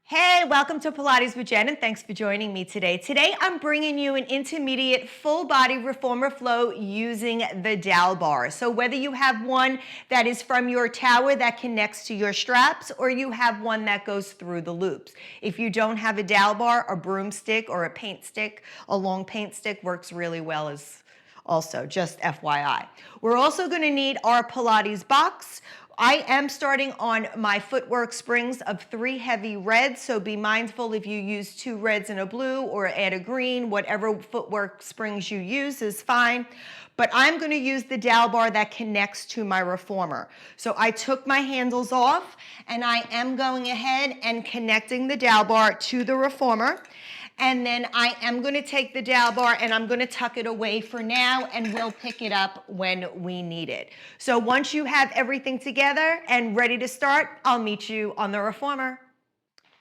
Hey, welcome to Pilates with Jen, and thanks for joining me today. Today, I'm bringing you an intermediate full body reformer flow using the Dowel bar. So whether you have one that is from your tower that connects to your straps, or you have one that goes through the loops. If you don't have a Dowel bar, a broomstick or a paint stick, a long paint stick works really well as also, just FYI. We're also gonna need our Pilates box. I am starting on my Footwork springs of 3 heavy reds, so be mindful if you use 2 reds and a blue or add a green, whatever Footwork springs you use is fine. But I'm gonna use the Dowel bar that connects to my reformer. So I took my handles off and I am going ahead and connecting the Dowel bar to the reformer. And then I am gonna take the Dowel bar and I'm gonna tuck it away for now, and we'll pick it up when we need it. So once you have everything together and ready to start, I'll meet you on the reformer.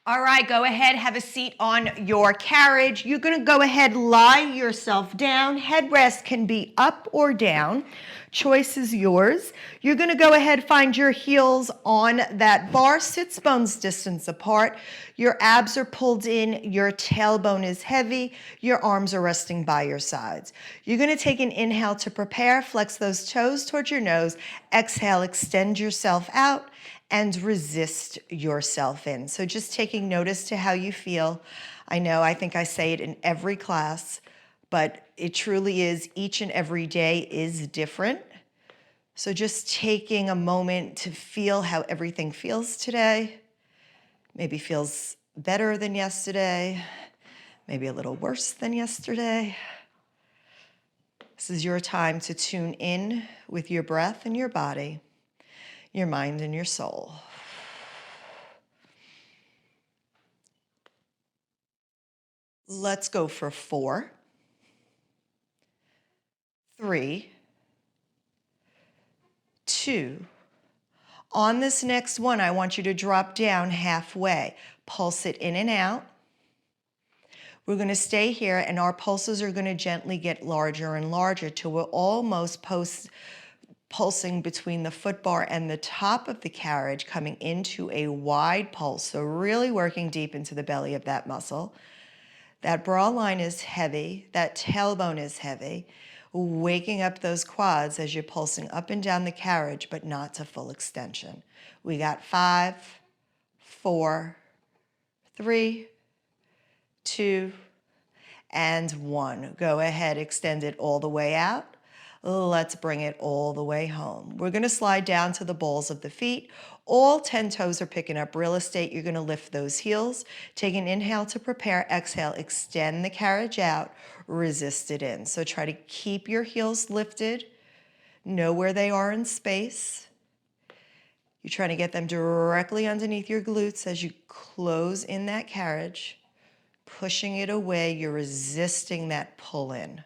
All right, go ahead, have a seat on your carriage. You're gonna go ahead, lie yourself down. Headrest can be up or down. Choice is yours. You're gonna go ahead, find your heels on that bar, sits bones distance apart. Your abs are pulled in, your tailbone is heavy, your arms are resting by your sides. You're gonna take an inhale to prepare, flex those toes towards your nose. Exhale, extend yourself out and resist yourself in. So just taking notice to how you feel. I think I say it in every class, but it truly is, each and every day is different. So just taking a moment to feel how everything feels today. Maybe feels better than yesterday, maybe a little worse than yesterday. This is your time to tune in with your breath and your body, your mind and your soul. Let's go for 4, 3, 2. On this next one, I want you to drop down halfway. Pulse it in and out. We're gonna stay here, and our pulses are gonna gently get larger and larger till we're almost pulsing between the foot bar and the top of the carriage, coming into a wide pulse. So really working deep into the belly of that muscle. That bra line is heavy, that tailbone is heavy, waking up those quads as you're pulsing up and down the carriage, but not to full extension. We got 5, 4, 3, 2, and 1. Go ahead, extend it all the way out. Let's bring it all the way home. We're gonna slide down to the balls of the feet. All 10 toes are picking up real estate. You're gonna lift those heels. Take an inhale to prepare. Exhale, extend the carriage out. Resist it in. So try to keep your heels lifted. Know where they are in space. You're trying to get them directly underneath your glutes as you close in that carriage. Pushing it away, you're resisting that pull in.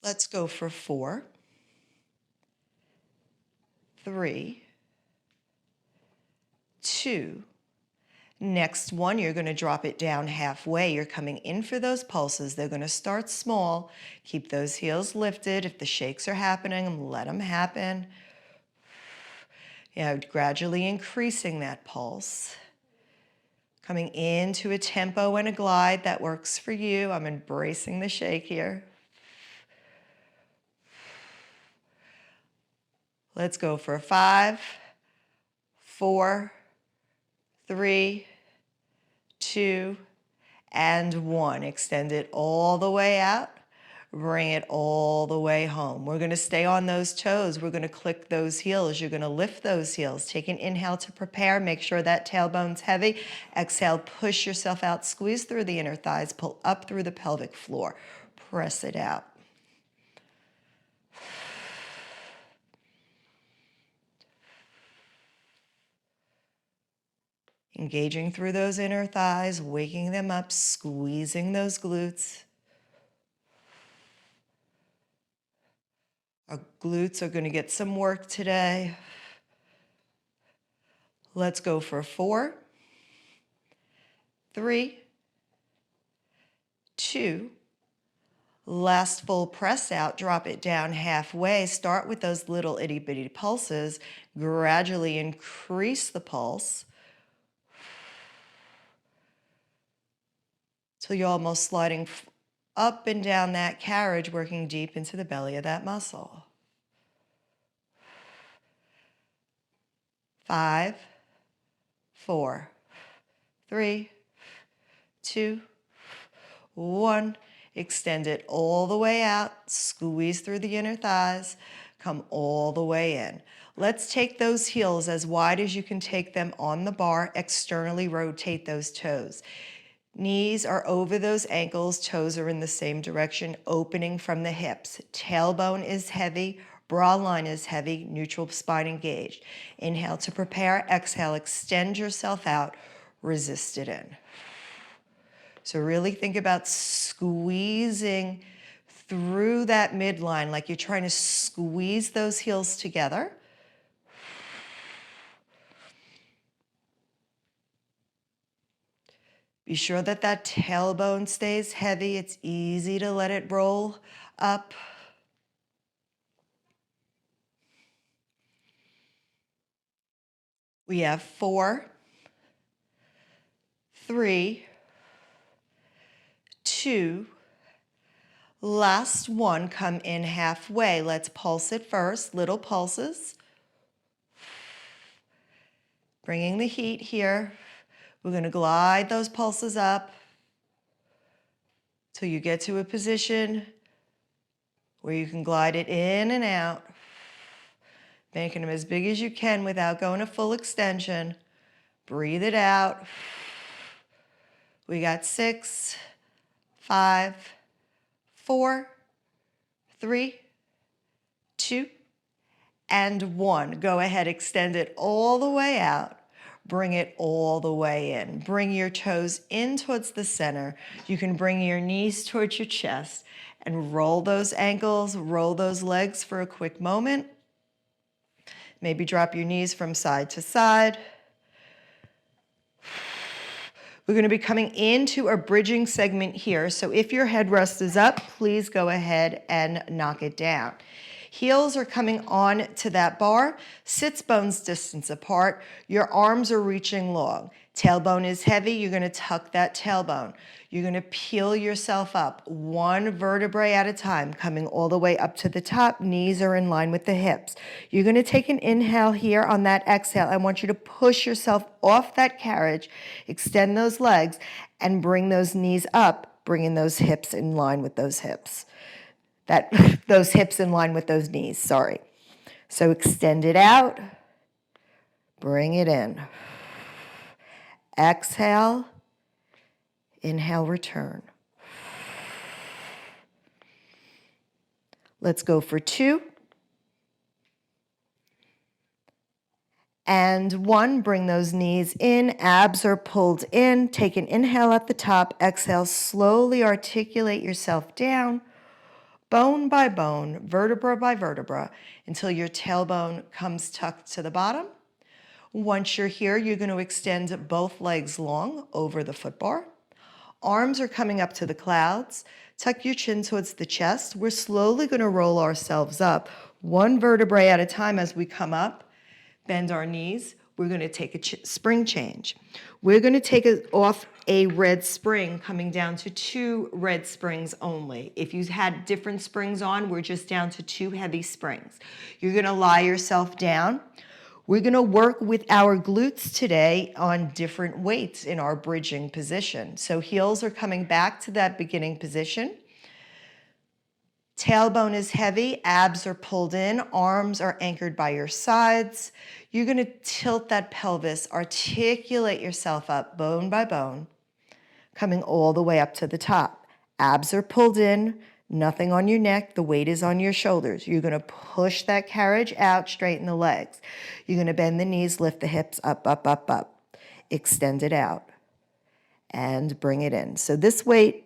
Let's go for 4, 3, 2. Next one, you're going to drop it down halfway. You're coming in for those pulses. They're going to start small. Keep those heels lifted. If the shakes are happening, let them happen. Gradually increasing that pulse. Coming into a tempo and a glide that works for you. I'm embracing the shake here. Let's go for 5, 4, 3, 2, and 1. Extend it all the way out. Bring it all the way home. We're gonna stay on those toes. We're gonna click those heels. You're gonna lift those heels. Take an inhale to prepare. Make sure that tailbone's heavy. Exhale, push yourself out. Squeeze through the inner thighs. Pull up through the pelvic floor. Press it out. Engaging through those inner thighs, waking them up, squeezing those glutes. Our glutes are going to get some work today. Let's go for 4, 3, 2. Last full press out, drop it down halfway. Start with those little itty bitty pulses. Gradually increase the pulse till you're almost sliding up and down that carriage, working deep into the belly of that muscle. 5, 4, 3, 2, 1. Extend it all the way out, squeeze through the inner thighs, come all the way in. Let's take those heels as wide as you can take them on the bar, externally rotate those toes. Knees are over those ankles, toes are in the same direction, opening from the hips. Tailbone is heavy, bra line is heavy, neutral spine engaged. Inhale to prepare, exhale, extend yourself out, resist it in. So really think about squeezing through that midline, like you're trying to squeeze those heels together. Be sure that that tailbone stays heavy. It's easy to let it roll up. We have 4, 3, 2, last one, come in halfway. Let's pulse it first, little pulses. Bringing the heat here. We're going to glide those pulses up till you get to a position where you can glide it in and out, making them as big as you can without going to full extension. Breathe it out. We got 6, 5, 4, 3, 2, and 1. Go ahead, extend it all the way out. Bring it all the way in. Bring your toes in towards the center. You can bring your knees towards your chest and roll those ankles, roll those legs for a quick moment. Maybe drop your knees from side to side. We're going to be coming into a bridging segment here. So if your headrest is up, please go ahead and knock it down. Heels are coming on to that bar, sits bones distance apart. Your arms are reaching long. Tailbone is heavy. You're going to tuck that tailbone. You're going to peel yourself up, one vertebrae at a time, coming all the way up to the top. Knees are in line with the hips. You're going to take an inhale here. On that exhale, I want you to push yourself off that carriage, extend those legs, and bring those knees up, bringing those hips in line with those hips. Those hips in line with those knees, sorry. So extend it out, bring it in. Exhale, inhale, return. Let's go for 2. And 1, bring those knees in, abs are pulled in. Take an inhale at the top, exhale, slowly articulate yourself down. Bone by bone, vertebra by vertebra, until your tailbone comes tucked to the bottom. Once you're here, you're going to extend both legs long over the foot bar. Arms are coming up to the clouds. Tuck your chin towards the chest. We're slowly going to roll ourselves up, one vertebrae at a time as we come up. Bend our knees. We're going to take a spring change. We're going to take off a red spring, coming down to 2 red springs only. If you had different springs on, we're just down to 2 heavy springs. You're going to lie yourself down. We're going to work with our glutes today on different weights in our bridging position. So heels are coming back to that beginning position. Tailbone is heavy, abs are pulled in, arms are anchored by your sides. You're going to tilt that pelvis, articulate yourself up bone by bone, coming all the way up to the top. Abs are pulled in, nothing on your neck, the weight is on your shoulders. You're going to push that carriage out, straighten the legs. You're going to bend the knees, lift the hips up, up, up, up. Extend it out and bring it in. So this weight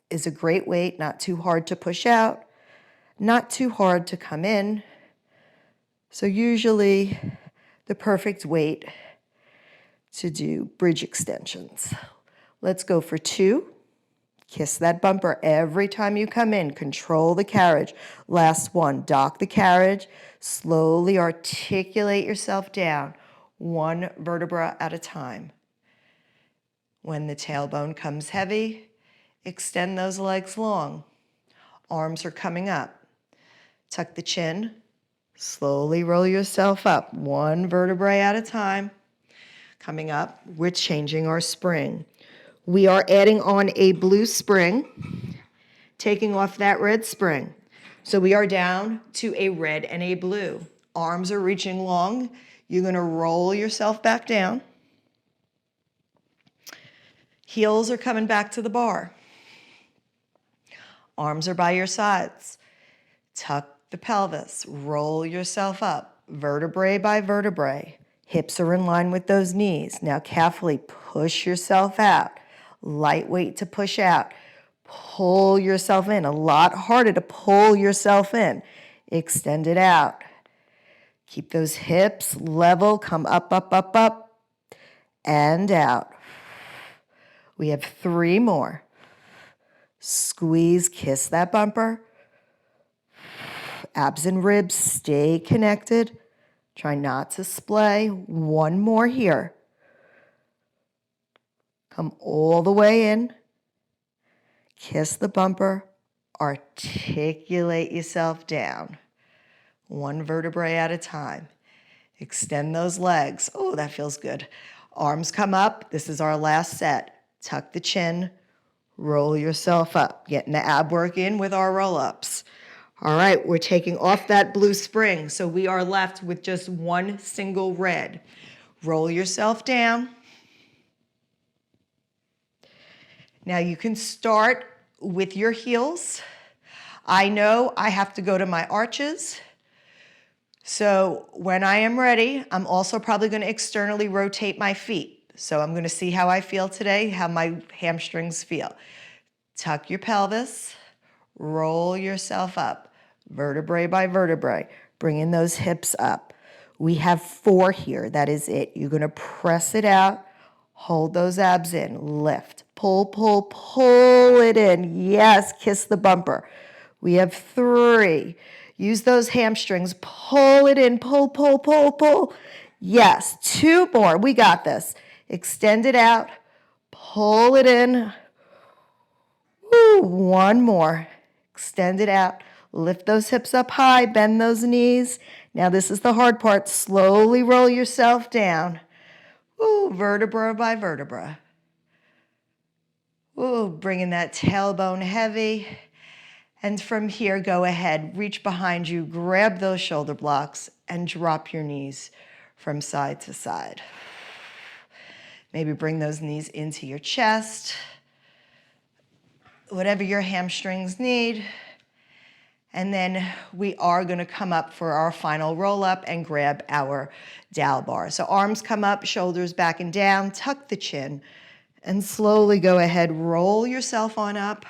is a great weight, not too hard to push out, not too hard to come in. So usually the perfect weight to do bridge extensions. Let's go for 2, Kiss that bumper every time you come in. Control the carriage. Last one, dock the carriage. Slowly articulate yourself down, one vertebra at a time. When the tailbone comes heavy, extend those legs long. Arms are coming up. Tuck the chin. Slowly roll yourself up, one vertebrae at a time. Coming up, we're changing our spring. We are adding on a blue spring, taking off that red spring. So we are down to a red and a blue. Arms are reaching long. You're going to roll yourself back down. Heels are coming back to the bar. Arms are by your sides. Tuck the pelvis. Roll yourself up, vertebrae by vertebrae. Hips are in line with those knees. Now carefully push yourself out. Lightweight to push out. Pull yourself in. A lot harder to pull yourself in. Extend it out. Keep those hips level. Come up, up, up, up, and out. We have 3 more. Squeeze, kiss that bumper. Abs and ribs stay connected. Try not to splay. 1 more here. Come all the way in. Kiss the bumper. Articulate yourself down. 1 vertebrae at a time. Extend those legs. Oh, that feels good. Arms come up. This is our last set. Tuck the chin. Roll yourself up. Getting the ab work in with our roll-ups. All right, we're taking off that blue spring, so we are left with just 1 single red. Roll yourself down. Now you can start with your heels. I know I have to go to my arches. So when I am ready, I'm also probably going to externally rotate my feet. So I'm going to see how I feel today, how my hamstrings feel. Tuck your pelvis, roll yourself up, vertebrae by vertebrae, bringing those hips up. We have 4 here, that is it. You're going to press it out, hold those abs in, lift, pull, pull, pull it in. Yes, kiss the bumper. We have 3. Use those hamstrings, pull it in, pull, pull, pull, pull. Yes, 2 more, we got this. Extend it out, pull it in. Woo, 1 more. Extend it out. Lift those hips up high, bend those knees. Now this is the hard part. Slowly roll yourself down. Woo, vertebra by vertebra. Woo, bringing that tailbone heavy. And from here, go ahead, reach behind you, grab those shoulder blocks, and drop your knees from side to side. Maybe bring those knees into your chest. Whatever your hamstrings need. And then we are going to come up for our final roll up and grab our dowel bar. So arms come up, shoulders back and down, tuck the chin, and slowly go ahead, roll yourself on up.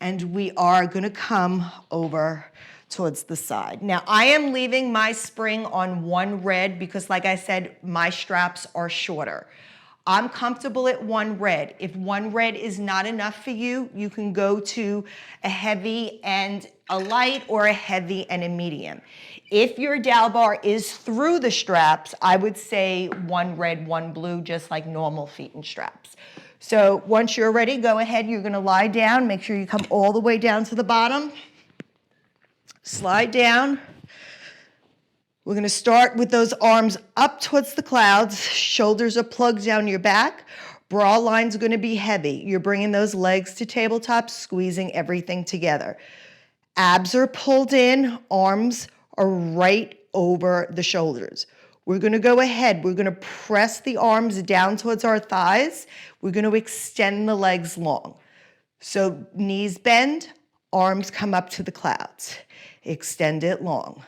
And we are going to come over towards the side. Now I am leaving my spring on 1 red because like I said, my straps are shorter. I'm comfortable at 1 red. If 1 red is not enough for you, you can go to a heavy and a light or a heavy and a medium. If your dowel bar is through the straps, I would say 1 red, 1 blue, just like normal feet and straps. So once you're ready, go ahead. You're gonna lie down. Make sure you come all the way down to the bottom. Slide down. We're going to start with those arms up towards the clouds. Shoulders are plugged down your back. Bra line's going to be heavy. You're bringing those legs to tabletop, squeezing everything together. Abs are pulled in. Arms are right over the shoulders. We're going to go ahead. We're going to press the arms down towards our thighs. We're going to extend the legs long. So knees bend, arms come up to the clouds. Extend it long.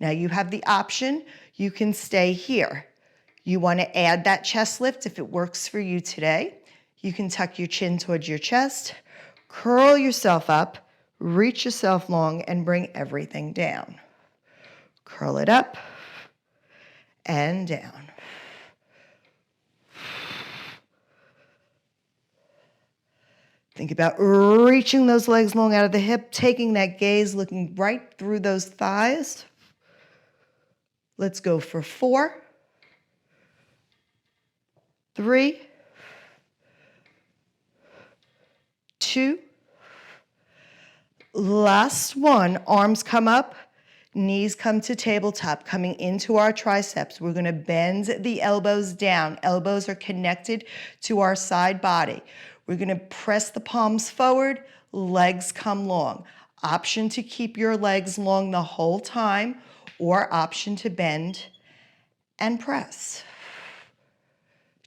Now you have the option, you can stay here. You want to add that chest lift if it works for you today. You can tuck your chin towards your chest, curl yourself up, reach yourself long, and bring everything down. Curl it up and down. Think about reaching those legs long out of the hip, taking that gaze, looking right through those thighs. Let's go for 4, 3, 2. Last one. Arms come up, knees come to tabletop, coming into our triceps. We're going to bend the elbows down. Elbows are connected to our side body. We're going to press the palms forward, legs come long. Option to keep your legs long the whole time, or option to bend and press.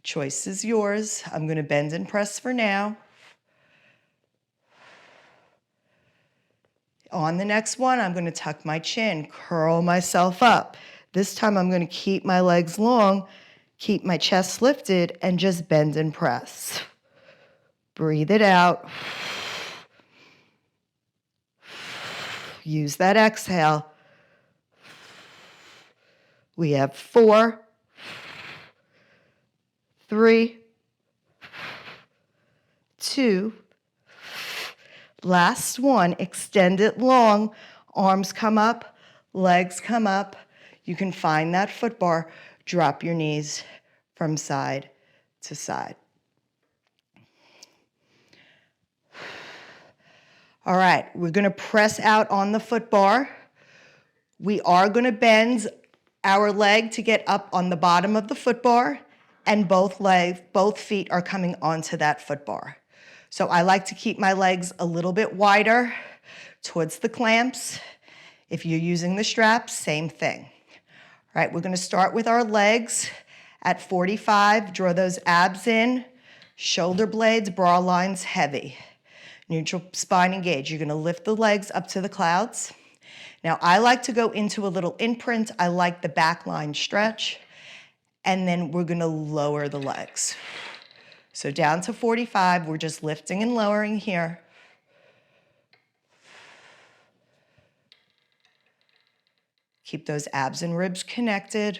Choice is yours. I'm going to bend and press for now. On the next one, I'm going to tuck my chin, curl myself up. This time I'm going to keep my legs long, keep my chest lifted, and just bend and press. Breathe it out. Use that exhale. We have 4, 3, 2. Last one, extend it long. Arms come up, legs come up. You can find that foot bar. Drop your knees from side to side. All right, we're going to press out on the foot bar. We are going to bend our leg to get up on the bottom of the foot bar, and both feet are coming onto that foot bar. So I like to keep my legs a little bit wider towards the clamps. If you're using the straps, same thing. All right, we're going to start with our legs at 45. Draw those abs in, shoulder blades, bra lines heavy. Neutral spine engaged. You're going to lift the legs up to the clouds. Now, I like to go into a little imprint. I like the back line stretch. And then we're going to lower the legs. So down to 45, we're just lifting and lowering here. Keep those abs and ribs connected.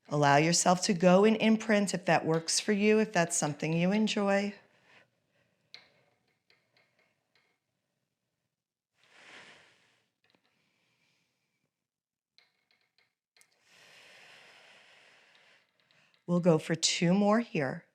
Allow yourself to go in imprint if that works for you, if that's something you enjoy. We'll go for 2 more here.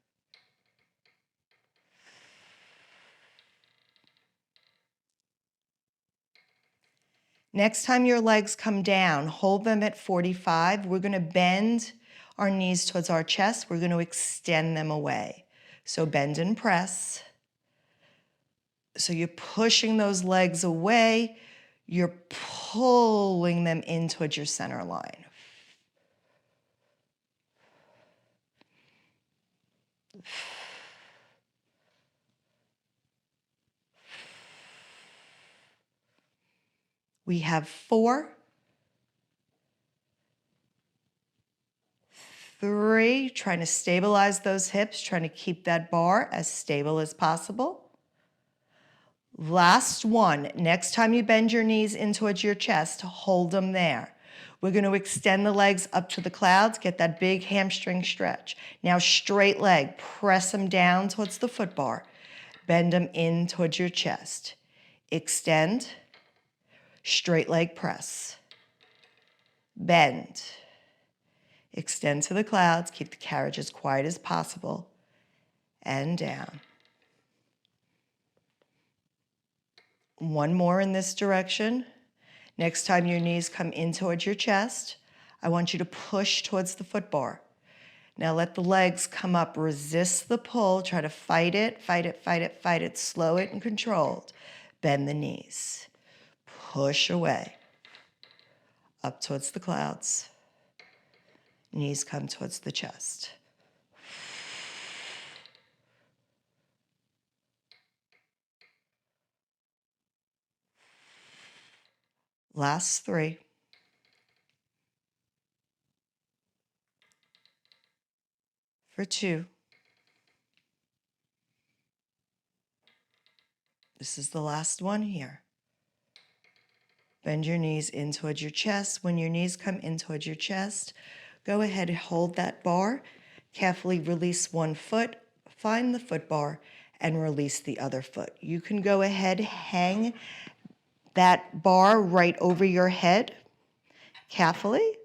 Next time your legs come down, hold them at 45. We're going to bend our knees towards our chest. We're going to extend them away. So bend and press. So you're pushing those legs away. You're pulling them in towards your center line. We have 4, 3, trying to stabilize those hips, trying to keep that bar as stable as possible. Last one. Next time you bend your knees in towards your chest, hold them there. We're going to extend the legs up to the clouds, get that big hamstring stretch. Now straight leg, press them down towards the foot bar. Bend them in towards your chest. Extend. Straight leg press. Bend. Extend to the clouds. Keep the carriage as quiet as possible. And down. One more in this direction. Next time your knees come in towards your chest, I want you to push towards the foot bar. Now let the legs come up. Resist the pull. Try to fight it, fight it, fight it, fight it. Slow it and controlled. Bend the knees. Push away, up towards the clouds. Knees come towards the chest. Last 3. For 2. This is the last one here. Bend your knees in towards your chest. When your knees come in towards your chest, go ahead and hold that bar. Carefully release one foot, find the foot bar, and release the other foot. You can go ahead, hang that bar right over your head carefully.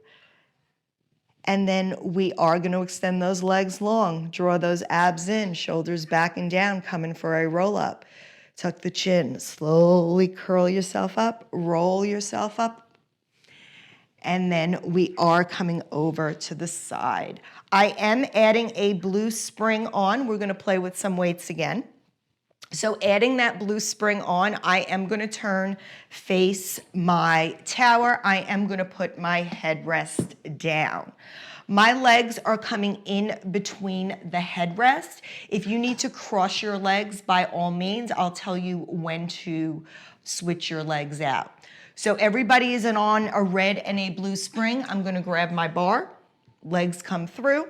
And then we are going to extend those legs long. Draw those abs in, shoulders back and down, coming for a roll up. Tuck the chin, slowly curl yourself up, roll yourself up. And then we are coming over to the side. I am adding a blue spring on. We're going to play with some weights again. So adding that blue spring on, I am going to turn face my tower. I am going to put my headrest down. My legs are coming in between the headrest. If you need to cross your legs, by all means, I'll tell you when to switch your legs out. So everybody is on a red and a blue spring. I'm going to grab my bar. Legs come through.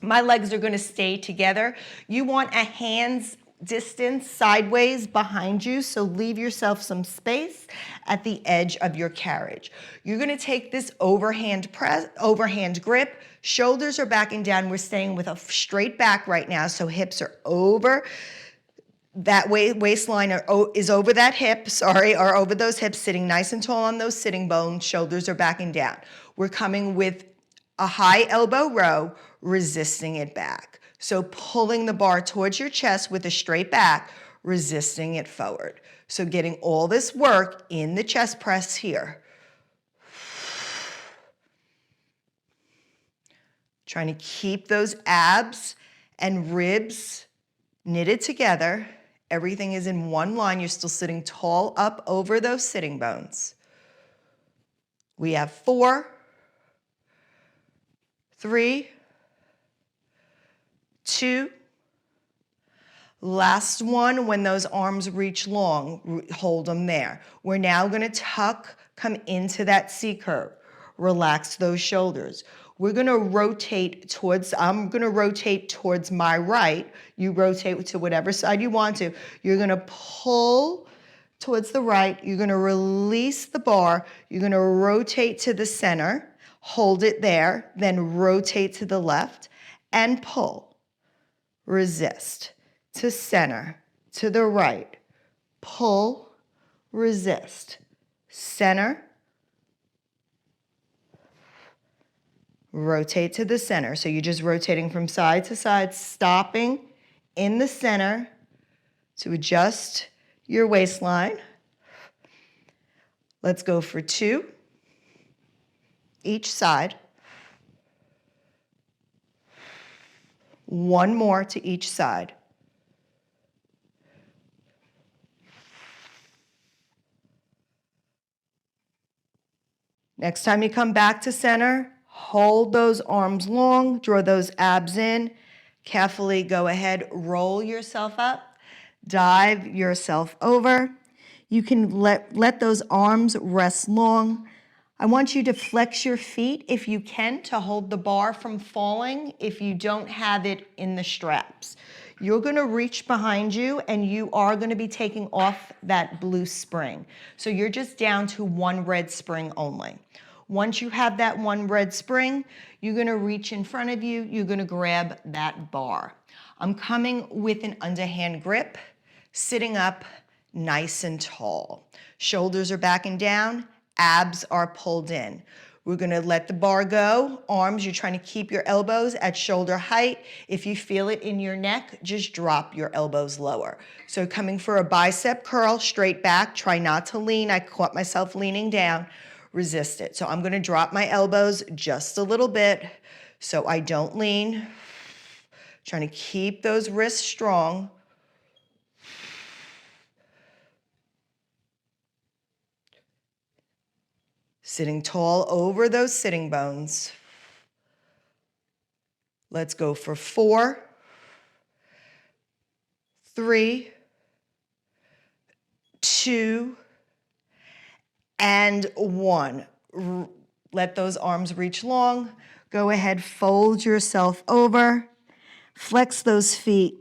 My legs are going to stay together. You want a hand's distance sideways behind you, so leave yourself some space at the edge of your carriage. You're going to take this overhand grip. Shoulders are backing down. We're staying with a straight back right now, so hips are over. That waistline is over that hip, or over those hips, sitting nice and tall on those sitting bones. Shoulders are backing down. We're coming with a high elbow row, resisting it back. So pulling the bar towards your chest with a straight back, resisting it forward. So getting all this work in the chest press here. Trying to keep those abs and ribs knitted together. Everything is in one line. You're still sitting tall up over those sitting bones. We have 4, 3, 2, last one. When those arms reach long, hold them there. We're now going to come into that C curve. Relax those shoulders. We're going to rotate towards, I'm going to rotate towards my right. You rotate to whatever side you want to. You're going to pull towards the right. You're going to release the bar. You're going to rotate to the center. Hold it there. Then rotate to the left and pull. Resist, to center, to the right, pull, resist, center, rotate to the center. So you're just rotating from side to side, stopping in the center to adjust your waistline. Let's go for 2 each side. 1 more to each side. Next time you come back to center, hold those arms long, draw those abs in. Carefully go ahead, roll yourself up, dive yourself over. You can let those arms rest long. I want you to flex your feet if you can to hold the bar from falling if you don't have it in the straps. You're going to reach behind you and you are going to be taking off that blue spring. So you're just down to 1 red spring only. Once you have that 1 red spring, you're going to reach in front of you. You're going to grab that bar. I'm coming with an underhand grip, sitting up nice and tall. Shoulders are backing down. Abs are pulled in. We're going to let the bar go. Arms, you're trying to keep your elbows at shoulder height. If you feel it in your neck, just drop your elbows lower. So coming for a bicep curl, straight back. Try not to lean. I caught myself leaning down. Resist it. So I'm going to drop my elbows just a little bit so I don't lean. Trying to keep those wrists strong. Sitting tall over those sitting bones. Let's go for 4, 3, 2, and 1. Let those arms reach long. Go ahead, fold yourself over. Flex those feet.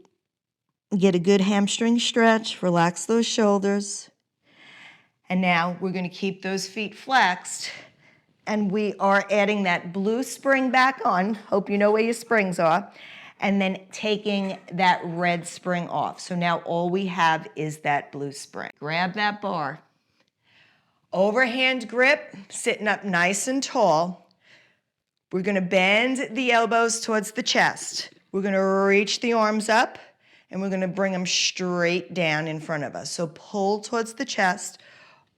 Get a good hamstring stretch. Relax those shoulders. And now we're going to keep those feet flexed. And we are adding that blue spring back on. Hope you know where your springs are. and then taking that red spring off. So now all we have is that blue spring. Grab that bar. Overhand grip, sitting up nice and tall. We're gonna bend the elbows towards the chest. We're gonna reach the arms up and we're gonna bring them straight down in front of us. So pull towards the chest,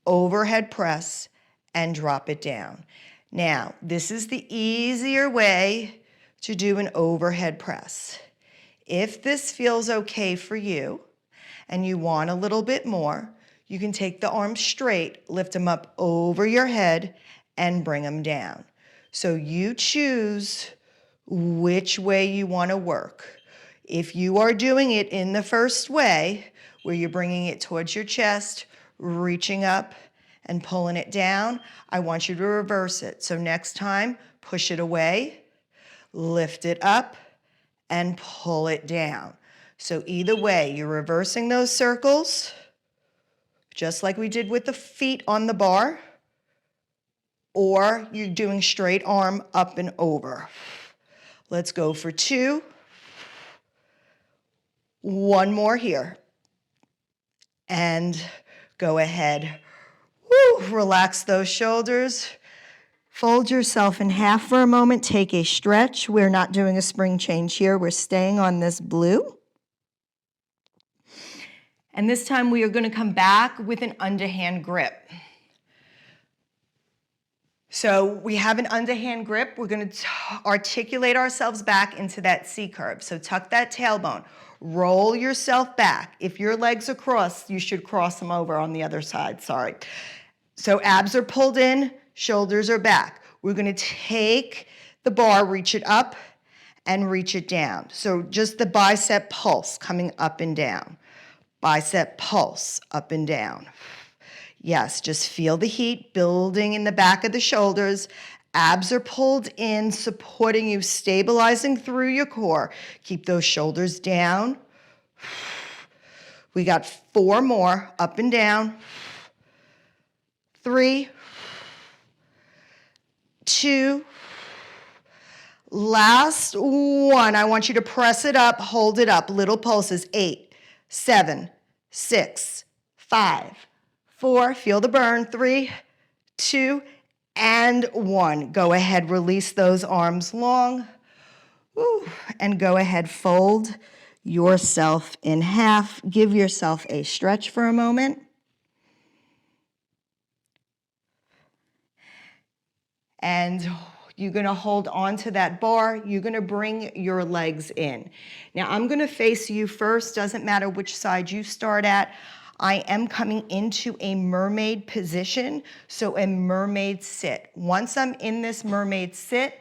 overhead press, and drop it down. Now, this is the easier way to do an overhead press. If this feels okay for you and you want a little bit more, you can take the arms straight, lift them up over your head, and bring them down. So you choose which way you want to work. If you are doing it in the first way, where you're bringing it towards your chest, reaching up and pulling it down, I want you to reverse it. So next time, push it away, lift it up, and pull it down. So either way, you're reversing those circles, just like we did with the feet on the bar, or you're doing straight arm up and over. Let's go for 2. One more here. And go ahead. Woo, relax those shoulders. Fold yourself in half for a moment. Take a stretch. We're not doing a spring change here. We're staying on this blue. And this time we are going to come back with an underhand grip. So we have an underhand grip. We're going to articulate ourselves back into that C curve. So tuck that tailbone. Roll yourself back. If your legs are crossed, you should cross them over on the other side. Sorry. So abs are pulled in, shoulders are back. We're going to take the bar, reach it up and reach it down. So just the bicep pulse coming up and down. Bicep pulse up and down. Yes, just feel the heat building in the back of the shoulders. Abs are pulled in, supporting you, stabilizing through your core. Keep those shoulders down. We got 4 more, up and down. 3, 2, last one. I want you to press it up, hold it up, little pulses. 8, 7, 6, 5, 4, feel the burn. 3, 2, and 1. Go ahead, release those arms long. Woo. And go ahead, fold yourself in half. Give yourself a stretch for a moment. And you're gonna hold on to that bar. You're gonna bring your legs in. Now I'm gonna face you first, doesn't matter which side you start at. I am coming into a mermaid position, so a mermaid sit. Once I'm in this mermaid sit,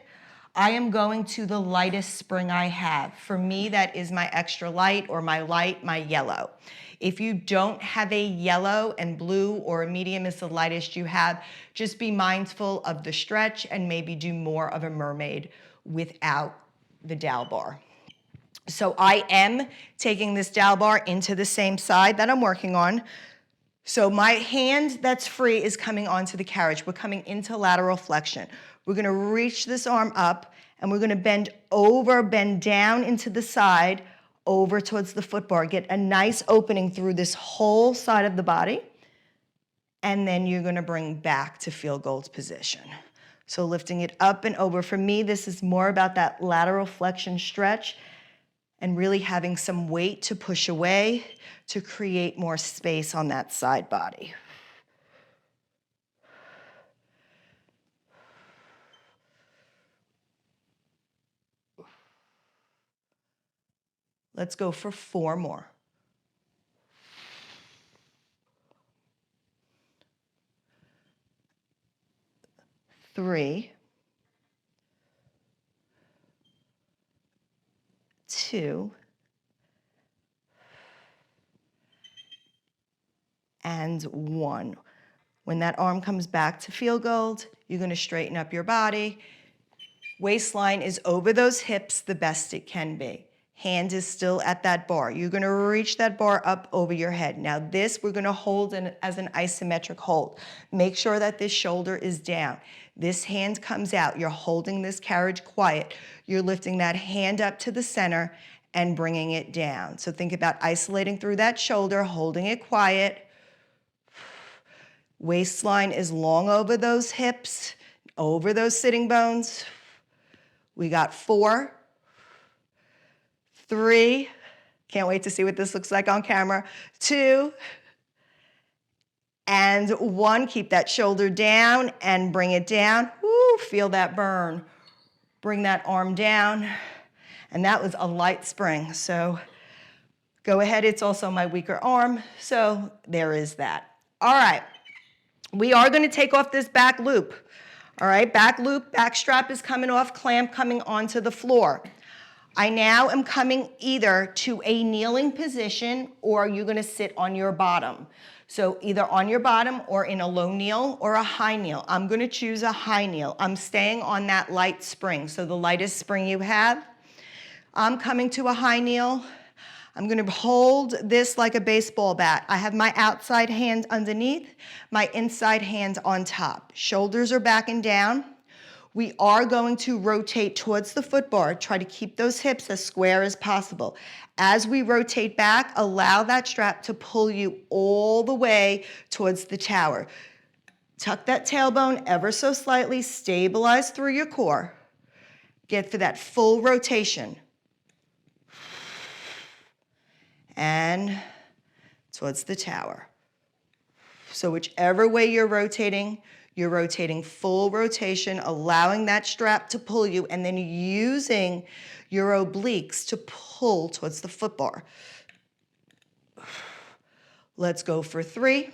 I am going to the lightest spring I have. For me, that is my extra light or my light, my yellow. If you don't have a yellow and blue or a medium is the lightest you have, just be mindful of the stretch and maybe do more of a mermaid without the dowel bar. So I am taking this dowel bar into the same side that I'm working on. So my hand that's free is coming onto the carriage. We're coming into lateral flexion. We're gonna reach this arm up and we're gonna bend over, bend down into the side, over towards the foot bar. Get a nice opening through this whole side of the body. And then you're gonna bring back to field goal position. So lifting it up and over. For me, this is more about that lateral flexion stretch and really having some weight to push away to create more space on that side body. Let's go for 4 more. 3, 2, and 1. When that arm comes back to field goal, you're going to straighten up your body. Waistline is over those hips the best it can be. Hand is still at that bar. You're gonna reach that bar up over your head. Now this, we're gonna hold as an isometric hold. Make sure that this shoulder is down. This hand comes out. You're holding this carriage quiet. You're lifting that hand up to the center and bringing it down. So think about isolating through that shoulder, holding it quiet. Waistline is long over those hips, over those sitting bones. We got 4, 3, can't wait to see what this looks like on camera, 2, and 1. Keep that shoulder down and bring it down. Woo, feel that burn. Bring that arm down. And that was a light spring, so go ahead. It's also my weaker arm, so there is that. All right, we are gonna take off this back loop. All right, back loop, back strap is coming off, clamp coming onto the floor. I now am coming either to a kneeling position or you're gonna sit on your bottom. So either on your bottom or in a low kneel or a high kneel. I'm gonna choose a high kneel. I'm staying on that light spring, so the lightest spring you have. I'm coming to a high kneel. I'm gonna hold this like a baseball bat. I have my outside hand underneath, my inside hand on top. Shoulders are back and down. We are going to rotate towards the foot bar. Try to keep those hips as square as possible. As we rotate back, allow that strap to pull you all the way towards the tower. Tuck that tailbone ever so slightly, stabilize through your core. Get to that full rotation. And towards the tower. So whichever way you're rotating full rotation, allowing that strap to pull you, and then using your obliques to pull towards the foot bar. Let's go for 3,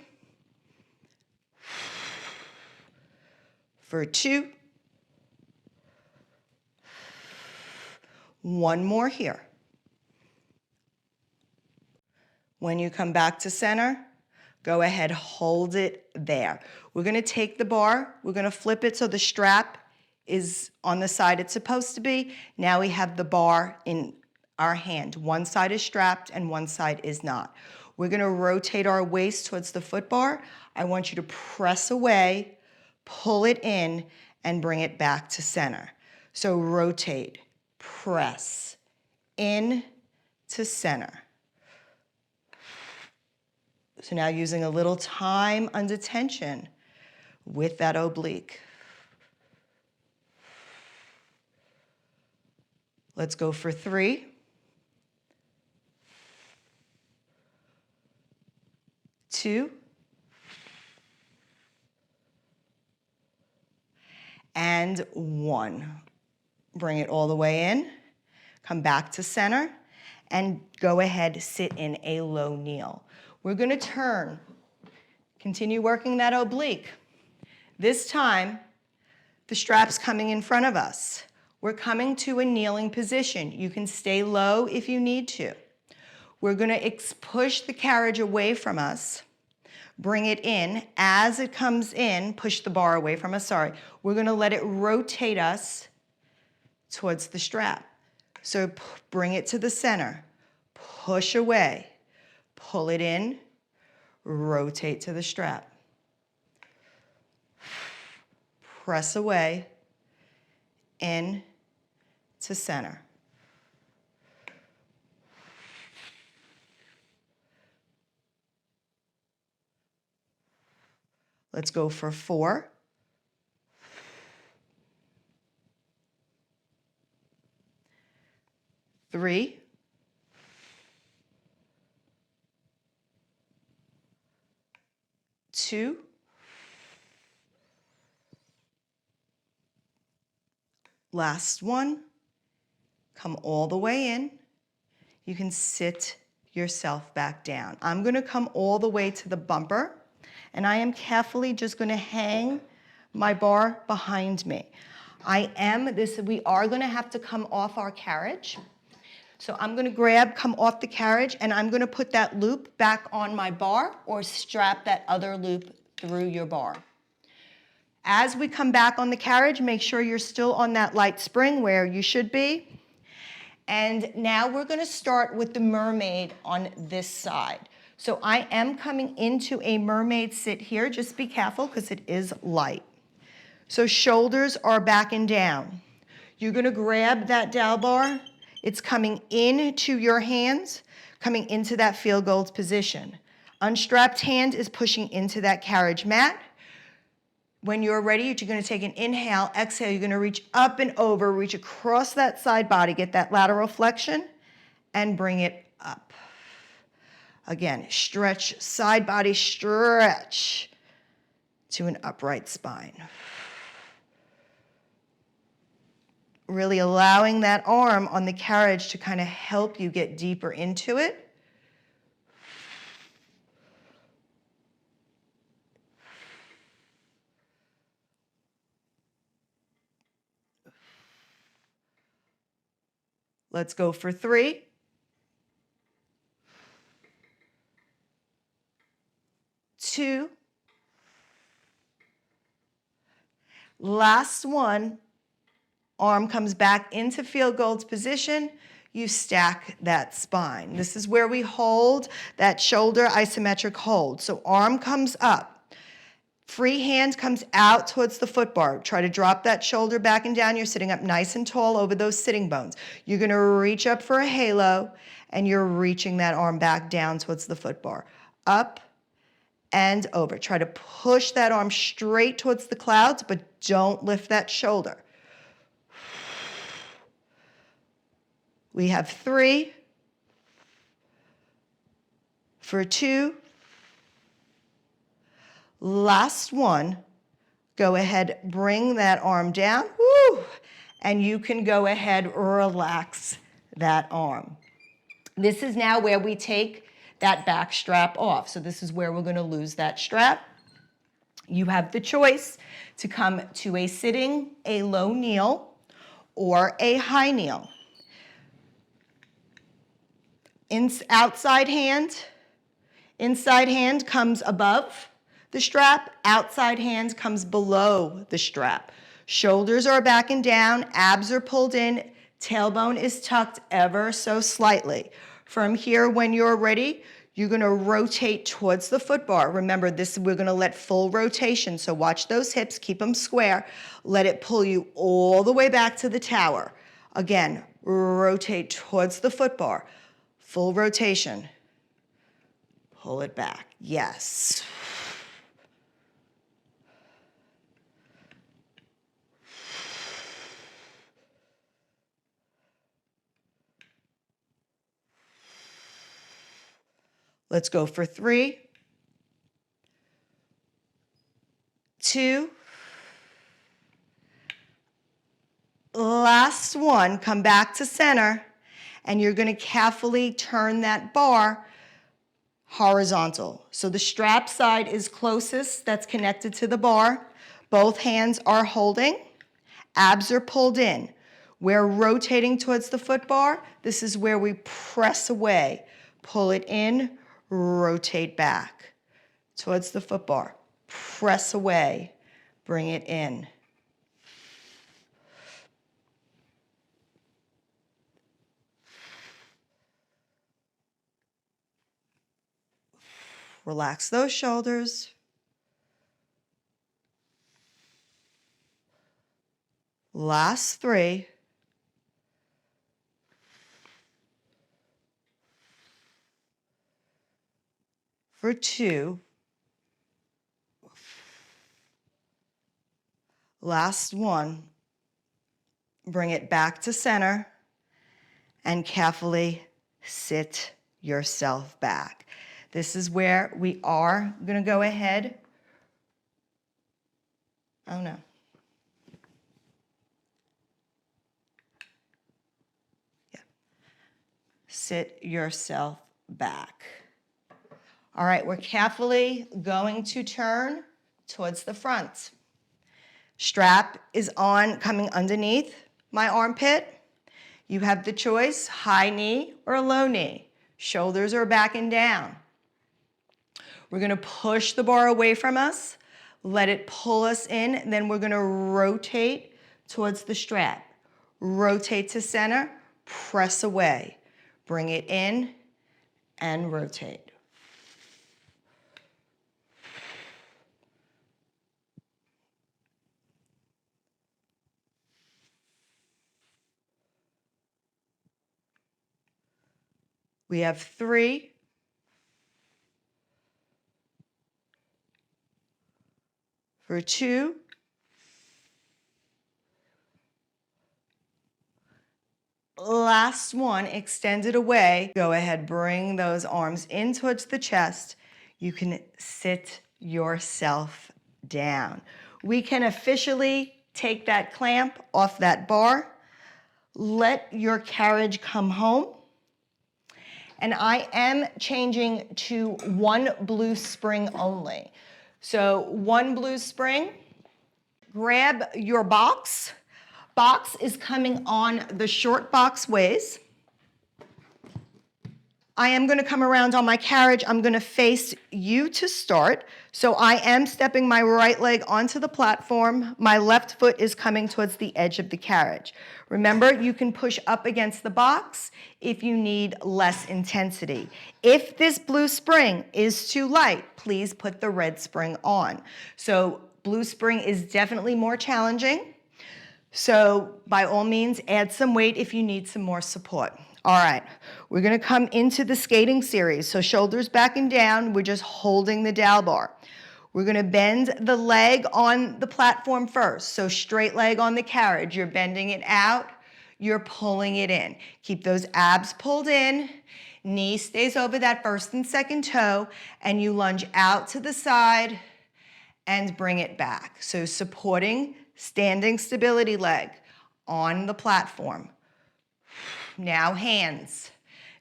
for 2, 1 more here. When you come back to center, go ahead, hold it there. We're gonna take the bar, we're gonna flip it so the strap is on the side it's supposed to be. Now we have the bar in our hand. One side is strapped and one side is not. We're gonna rotate our waist towards the foot bar. I want you to press away, pull it in, and bring it back to center. So rotate, press, in to center. So now using a little time under tension with that oblique. Let's go for 3, 2, and 1. Bring it all the way in, come back to center, and go ahead, sit in a low kneel. We're gonna turn, continue working that oblique. This time, the strap's coming in front of us. We're coming to a kneeling position. You can stay low if you need to. We're gonna push the carriage away from us, bring it in. As it comes in, push the bar away from us, sorry. We're gonna let it rotate us towards the strap. So bring it to the center, push away. Pull it in, rotate to the strap. Press away, in to center. Let's go for 4, 3, 2, last one, come all the way in. You can sit yourself back down. I'm gonna come all the way to the bumper, and I am carefully just gonna hang my bar behind me. We are gonna have to come off our carriage. So I'm gonna come off the carriage, and I'm gonna put that loop back on my bar or strap that other loop through your bar. As we come back on the carriage, make sure you're still on that light spring where you should be. And now we're gonna start with the mermaid on this side. So I am coming into a mermaid sit here. Just be careful because it is light. So shoulders are back and down. You're gonna grab that dowel bar. It's coming into your hands, coming into that field goals position. Unstrapped hand is pushing into that carriage mat. When you're ready, you're gonna take an inhale, exhale, you're gonna reach up and over, reach across that side body, get that lateral flexion, and bring it up. Again, stretch, side body stretch to an upright spine. Really allowing that arm on the carriage to kind of help you get deeper into it. Let's go for 3. 2. Last one. Arm comes back into field goals position. You stack that spine. This is where we hold that shoulder isometric hold. So arm comes up. Free hand comes out towards the foot bar. Try to drop that shoulder back and down. You're sitting up nice and tall over those sitting bones. You're gonna reach up for a halo and you're reaching that arm back down towards the foot bar. Up and over. Try to push that arm straight towards the clouds, but don't lift that shoulder. We have 3 for 2. Last one, go ahead, bring that arm down, woo, and you can go ahead, relax that arm. This is now where we take that back strap off. So this is where we're gonna lose that strap. You have the choice to come to a sitting, a low kneel, or a high kneel. Outside hand, inside hand comes above the strap, outside hand comes below the strap. Shoulders are back and down, abs are pulled in, tailbone is tucked ever so slightly. From here, when you're ready, you're gonna rotate towards the foot bar. Remember, we're gonna let full rotation, so watch those hips, keep them square. Let it pull you all the way back to the tower. Again, rotate towards the foot bar. Full rotation. Pull it back. Yes. Let's go for 3, 2. Last one, come back to center, and you're gonna carefully turn that bar horizontal. So the strap side is closest, that's connected to the bar. Both hands are holding, abs are pulled in. We're rotating towards the foot bar. This is where we press away, pull it in, rotate back towards the foot bar. Press away, bring it in. Relax those shoulders. Last 3. For 2. Last one. Bring it back to center and carefully sit yourself back. This is where we are gonna go ahead. Oh no. Yeah. Sit yourself back. All right, we're carefully going to turn towards the front. Strap is on, coming underneath my armpit. You have the choice, high knee or low knee. Shoulders are back and down. We're gonna push the bar away from us, let it pull us in, and then we're gonna rotate towards the strap. Rotate to center, press away. Bring it in and rotate. We have 3. For 2. Last one, extend it away. Go ahead, bring those arms in towards the chest. You can sit yourself down. We can officially take that clamp off that bar. Let your carriage come home. And I am changing to 1 blue spring only. So 1 blue spring, grab your box. Box is coming on the short box ways. I am going to come around on my carriage. I'm going to face you to start. So I am stepping my right leg onto the platform. My left foot is coming towards the edge of the carriage. Remember, you can push up against the box if you need less intensity. If this blue spring is too light, please put the red spring on. So blue spring is definitely more challenging. So by all means, add some weight if you need some more support. All right, we're gonna come into the skating series. So shoulders back and down, we're just holding the dowel bar. We're gonna bend the leg on the platform first. So straight leg on the carriage, you're bending it out, you're pulling it in. Keep those abs pulled in, knee stays over that first and second toe, and you lunge out to the side and bring it back. So supporting standing stability leg on the platform. Now hands.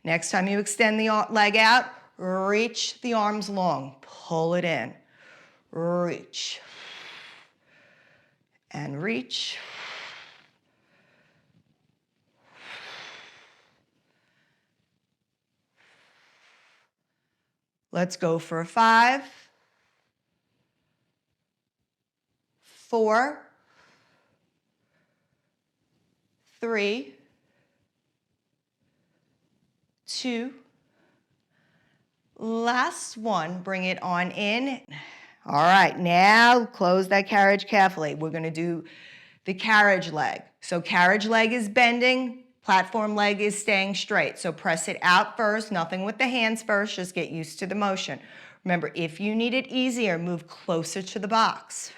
Next time you extend the leg out, reach the arms long. Pull it in. Reach. And reach. Let's go for a 5, 4, 3, 2, last one, bring it on in. All right, now close that carriage carefully. We're gonna do the carriage leg. So carriage leg is bending, platform leg is staying straight. So press it out first, nothing with the hands first, just get used to the motion. Remember, if you need it easier, move closer to the box.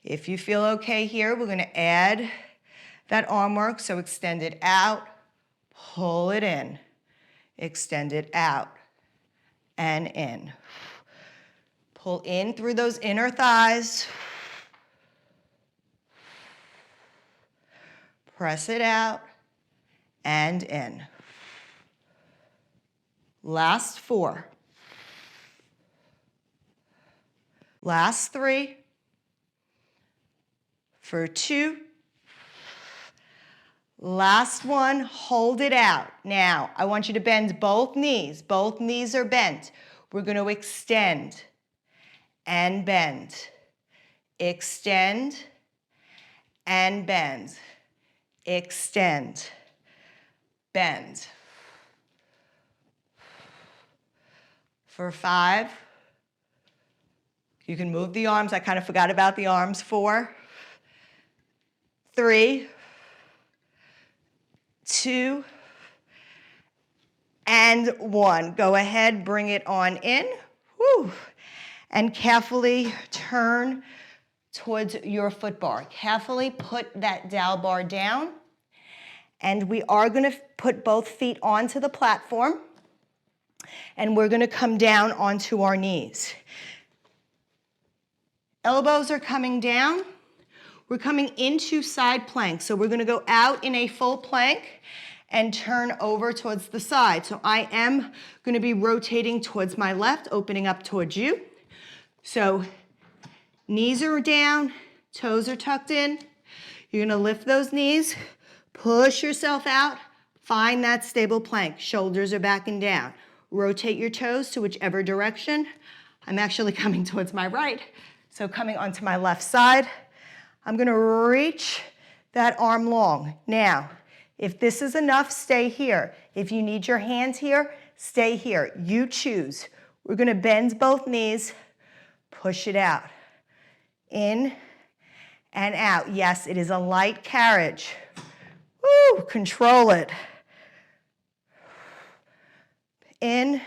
If you feel okay here, we're gonna add that arm work, so extend it out, pull it in, extend it out and in. Pull in through those inner thighs. Press it out and in. Last 4. Last 3. For 2. Last one, hold it out. Now, I want you to bend both knees. Both knees are bent. We're going to extend and bend. Extend and bend. Extend, bend. For 5, you can move the arms. I kind of forgot about the arms. 4, 3, 2, and 1. Go ahead, bring it on in. Woo. And carefully turn towards your foot bar. Carefully put that dowel bar down. And we are going to put both feet onto the platform. And we're going to come down onto our knees. Elbows are coming down. We're coming into side plank. So we're going to go out in a full plank and turn over towards the side. So I am going to be rotating towards my left, opening up towards you. So knees are down, toes are tucked in. You're going to lift those knees, push yourself out, find that stable plank. Shoulders are back and down. Rotate your toes to whichever direction. I'm actually coming towards my right, so coming onto my left side. I'm gonna reach that arm long. Now, if this is enough, stay here. If you need your hands here, stay here. You choose. We're gonna bend both knees, push it out. In and out. Yes, it is a light carriage. Woo, control it. In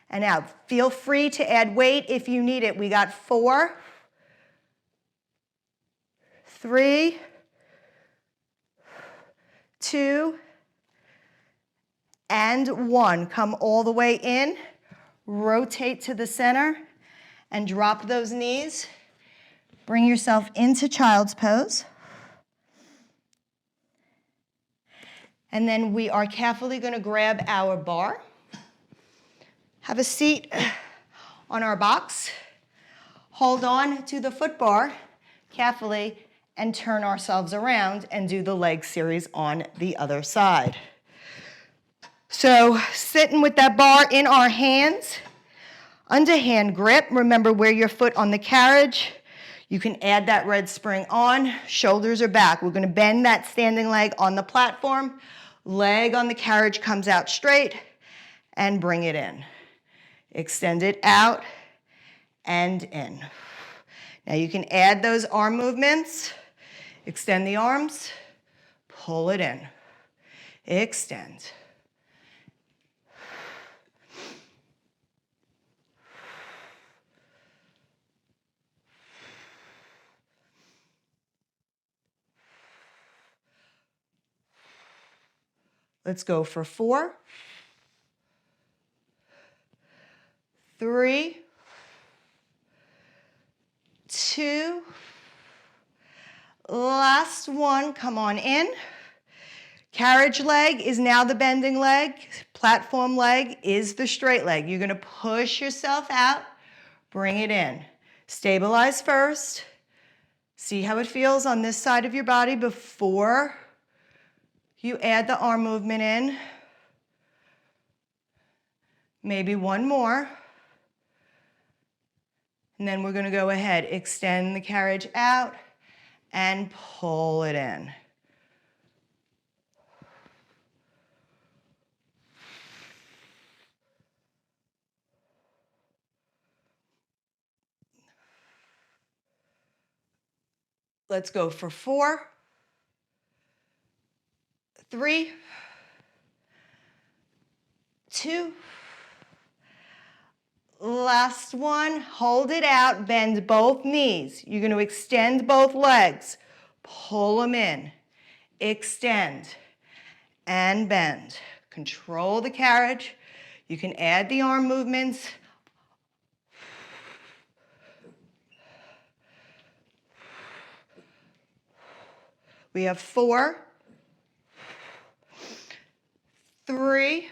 and out. Feel free to add weight if you need it. We got 4, 3, 2, and 1. Come all the way in, rotate to the center, and drop those knees. Bring yourself into child's pose. And then we are carefully going to grab our bar. Have a seat on our box. Hold on to the foot bar carefully and turn ourselves around and do the leg series on the other side. So sitting with that bar in our hands, underhand grip. Remember, wear your foot on the carriage. You can add that red spring on. Shoulders are back. We're going to bend that standing leg on the platform. Leg on the carriage comes out straight and bring it in. Extend it out and in. Now you can add those arm movements. Extend the arms, pull it in, extend. Let's go for 4, 3, 2, last one, come on in. Carriage leg is now the bending leg. Platform leg is the straight leg. You're gonna push yourself out, bring it in. Stabilize first. See how it feels on this side of your body before you add the arm movement in. Maybe one more. And then we're gonna go ahead, extend the carriage out and pull it in. Let's go for 4, 3, 2, last one, hold it out, bend both knees. You're going to extend both legs, pull them in, extend, and bend. Control the carriage. You can add the arm movements. We have 4, 3,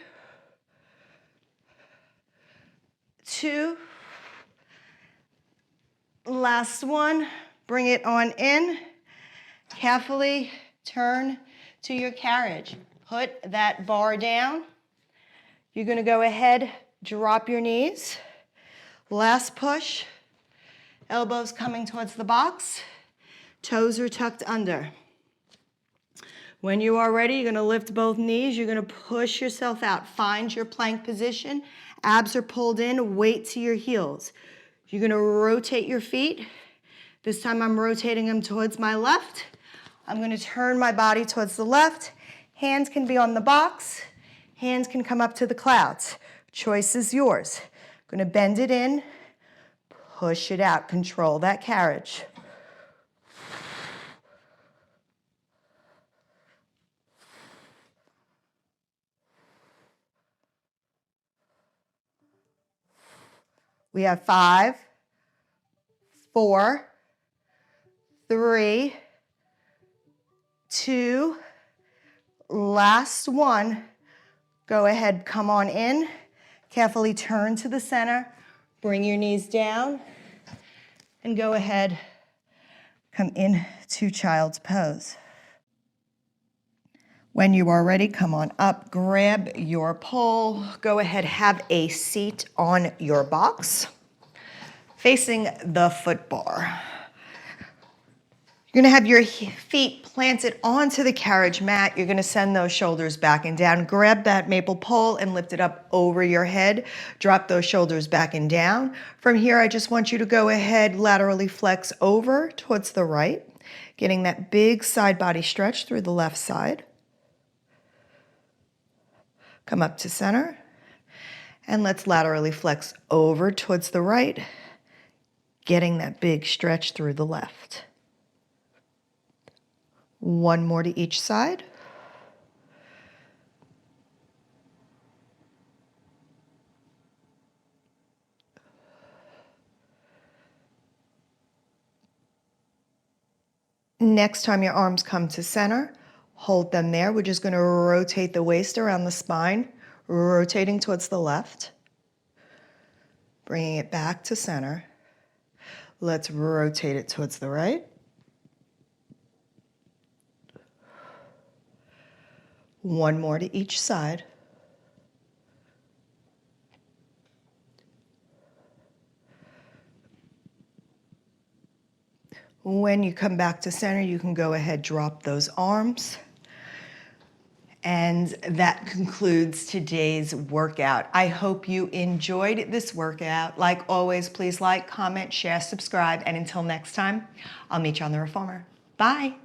2, last one, bring it on in. Carefully turn to your carriage. Put that bar down. You're going to go ahead, drop your knees. Last push. Elbows coming towards the box. Toes are tucked under. When you are ready, you're going to lift both knees. You're going to push yourself out. Find your plank position. Abs are pulled in. Weight to your heels. You're going to rotate your feet. This time I'm rotating them towards my left. I'm going to turn my body towards the left. Hands can be on the box. Hands can come up to the clouds. Choice is yours. I'm going to bend it in. Push it out. Control that carriage. We have 5, 4, 3, 2, last one. Go ahead, come on in. Carefully turn to the center. Bring your knees down. And go ahead, come into child's pose. When you are ready, come on up, grab your pole. Go ahead, have a seat on your box, facing the foot bar. You're gonna have your feet planted onto the carriage mat. You're gonna send those shoulders back and down. Grab that maple pole and lift it up over your head. Drop those shoulders back and down. From here, I just want you to go ahead, laterally flex over towards the right, getting that big side body stretch through the left side. Come up to center, and let's laterally flex over towards the right, getting that big stretch through the left. One more to each side. Next time your arms come to center, hold them there. We're just going to rotate the waist around the spine, rotating towards the left, bringing it back to center. Let's rotate it towards the right. One more to each side. When you come back to center, you can go ahead, drop those arms. And that concludes today's workout. I hope you enjoyed this workout. Like always, please like, comment, share, subscribe, and until next time, I'll meet you on the Reformer. Bye.